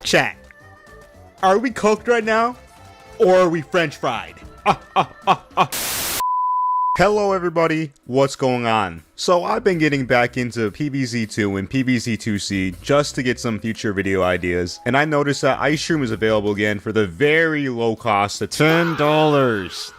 Chat, are we cooked right now? Or are we French fried? Hello everybody, what's going on? So I've been getting back into PVZ 2 and PVZ 2C just to get some future video ideas, and I noticed that Ice Shroom is available again for the very low cost of $10.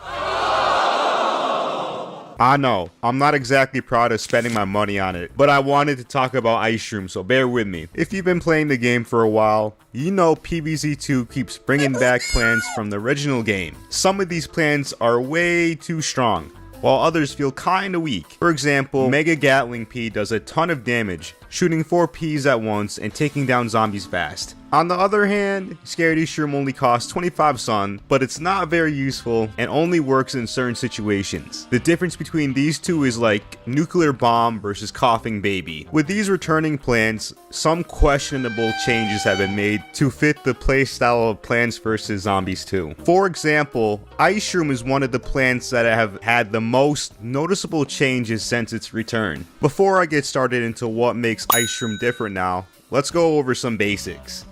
I know, I'm not exactly proud of spending my money on it, but I wanted to talk about Ice Shroom, so bear with me. If you've been playing the game for a while, you know PVZ 2 keeps bringing back plans from the original game. Some of these plans are way too strong, while others feel kinda weak. For example, Mega Gatling P does a ton of damage, shooting 4 Ps at once and taking down zombies fast. On the other hand, Scaredy Shroom only costs 25 sun, but it's not very useful and only works in certain situations. The difference between these two is like Nuclear Bomb versus Coughing Baby. With these returning plants, some questionable changes have been made to fit the playstyle of Plants vs. Zombies 2. For example, Ice Shroom is one of the plants that have had the most noticeable changes since its return. Before I get started into what makes Ice Shroom different now, let's go over some basics.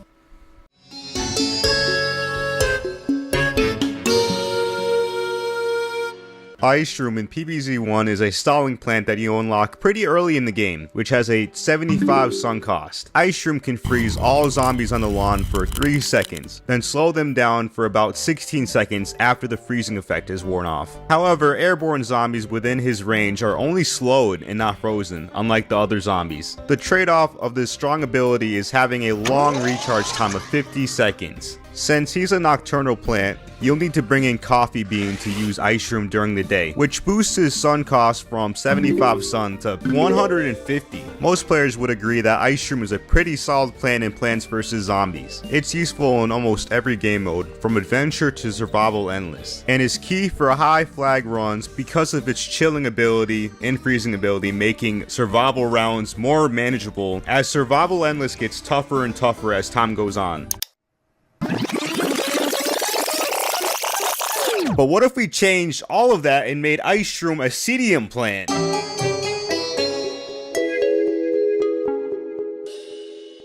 Ice Shroom in PVZ1 is a stalling plant that you unlock pretty early in the game, which has a 75 sun cost. Ice Shroom can freeze all zombies on the lawn for 3 seconds, then slow them down for about 16 seconds after the freezing effect is worn off. However, airborne zombies within his range are only slowed and not frozen, unlike the other zombies. The trade-off of this strong ability is having a long recharge time of 50 seconds. Since he's a nocturnal plant, you'll need to bring in Coffee Bean to use Ice Shroom during the day, which boosts his sun cost from 75 sun to 150. Most players would agree that Ice Shroom is a pretty solid plant in Plants vs. Zombies. It's useful in almost every game mode, from adventure to survival endless, and is key for high flag runs because of its chilling ability and freezing ability, making survival rounds more manageable as survival endless gets tougher and tougher as time goes on. But what if we changed all of that and made Ice Shroom a CDM plant?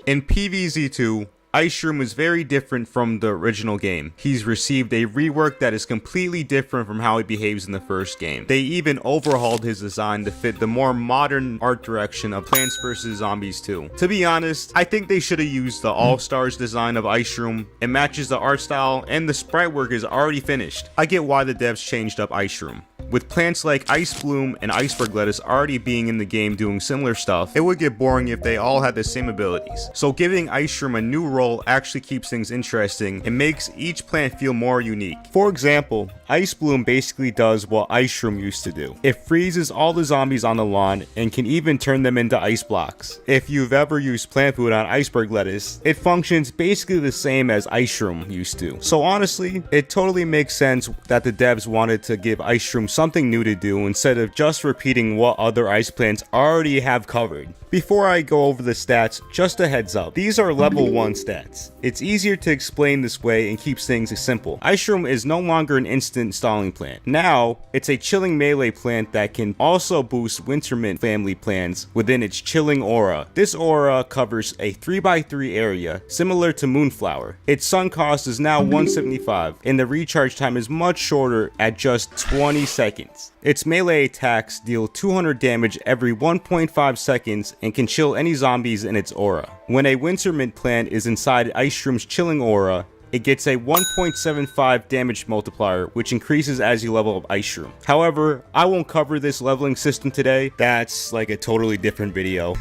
In PVZ2, Ice Shroom is very different from the original game. He's received a rework that is completely different from how he behaves in the first game. They even overhauled his design to fit the more modern art direction of Plants vs. Zombies 2. To be honest, I think they should have used the All-Stars design of Ice Shroom. It matches the art style and the sprite work is already finished. I get why the devs changed up Ice Shroom. With plants like Ice Bloom and Iceberg Lettuce already being in the game doing similar stuff, it would get boring if they all had the same abilities. So giving Ice Shroom a new role actually keeps things interesting and makes each plant feel more unique. For example, Ice Bloom basically does what Ice Shroom used to do. It freezes all the zombies on the lawn and can even turn them into ice blocks. If you've ever used plant food on Iceberg Lettuce, it functions basically the same as Ice Shroom used to. So honestly, it totally makes sense that the devs wanted to give Ice Shroom something new to do instead of just repeating what other ice plants already have covered. Before I go over the stats, just a heads up, these are level 1 stats. It's easier to explain this way and keeps things simple. Ice Shroom is no longer an instant stalling plant. Now, it's a chilling melee plant that can also boost Wintermint family plants within its chilling aura. This aura covers a 3x3 area, similar to Moonflower. Its sun cost is now 175, and the recharge time is much shorter at just 20 seconds. Its melee attacks deal 200 damage every 1.5 seconds and can chill any zombies in its aura. When a Wintermint plant is inside Ice Shroom's chilling aura, it gets a 1.75 damage multiplier, which increases as you level up Ice Shroom. However, I won't cover this leveling system today. That's like a totally different video.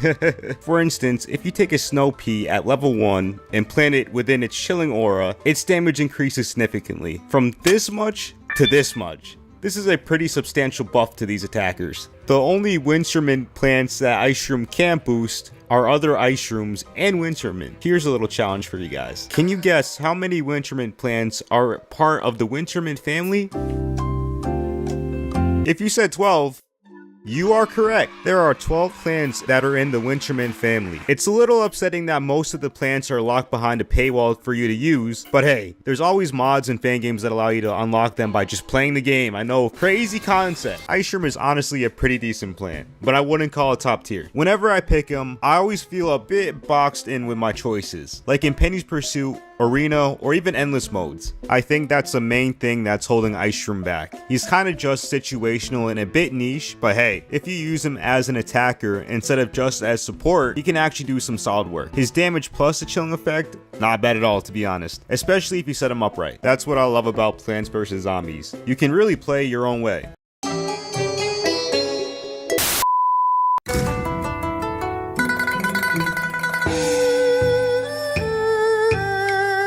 For instance, if you take a Snow Pea at level 1 and plant it within its chilling aura, its damage increases significantly, from this much to this much. This is a pretty substantial buff to these attackers. The only Wintermint plants that Ice Shroom can't boost are other Ice Shrooms and Wintermint. Here's a little challenge for you guys. Can you guess how many Wintermint plants are part of the Wintermint family? If you said 12, You are correct. There are 12 plants that are in the Winterman family. It's a little upsetting that most of the plants are locked behind a paywall for you to use, but hey, there's always mods and fan games that allow you to unlock them by just playing the game. I know, crazy concept. Ice Shroom is honestly a pretty decent plant, but I wouldn't call it top tier. Whenever I pick him, I always feel a bit boxed in with my choices, like in Penny's Pursuit, Arena, or even endless modes. I think that's the main thing that's holding Ice Shroom back. He's kind of just situational and a bit niche, but hey, if you use him as an attacker instead of just as support, he can actually do some solid work. His damage plus the chilling effect, not bad at all to be honest, especially if you set him up right. That's what I love about Plants vs Zombies. You can really play your own way.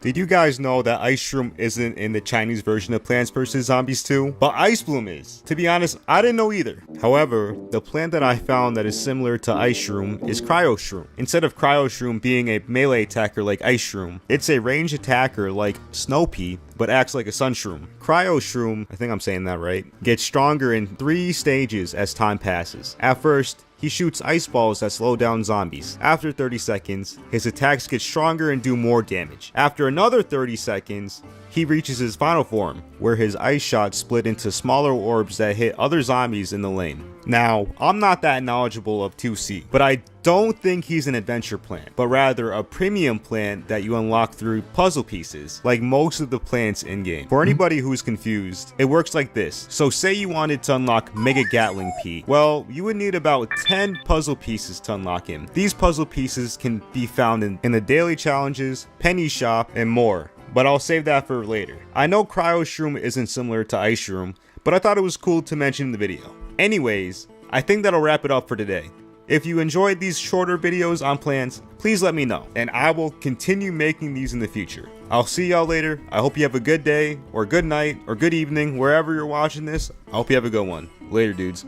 Did you guys know that Ice Shroom isn't in the Chinese version of Plants vs Zombies 2? But Ice Bloom is. To be honest, I didn't know either. However, the plant that I found that is similar to Ice Shroom is Cryo-Shroom. Instead of Cryo-Shroom being a melee attacker like Ice Shroom, it's a ranged attacker like Snow Pea, but acts like a Sun Shroom. Cryo-Shroom, I think I'm saying that right, gets stronger in 3 stages as time passes. At first, he shoots ice balls that slow down zombies. After 30 seconds, his attacks get stronger and do more damage. After another 30 seconds, he reaches his final form, where his ice shots split into smaller orbs that hit other zombies in the lane. Now, I'm not that knowledgeable of 2C, but I don't think he's an adventure plant, but rather a premium plant that you unlock through puzzle pieces, like most of the plants in-game. For anybody who's confused, it works like this. So say you wanted to unlock Mega Gatling Pea. Well, you would need about 10 puzzle pieces to unlock him. These puzzle pieces can be found in the daily challenges, penny shop, and more. But I'll save that for later. I know Cryo-Shroom isn't similar to Ice Shroom, but I thought it was cool to mention in the video. Anyways, I think that'll wrap it up for today. If you enjoyed these shorter videos on plants, please let me know, and I will continue making these in the future. I'll see y'all later. I hope you have a good day, or good night, or good evening, wherever you're watching this. I hope you have a good one. Later, dudes.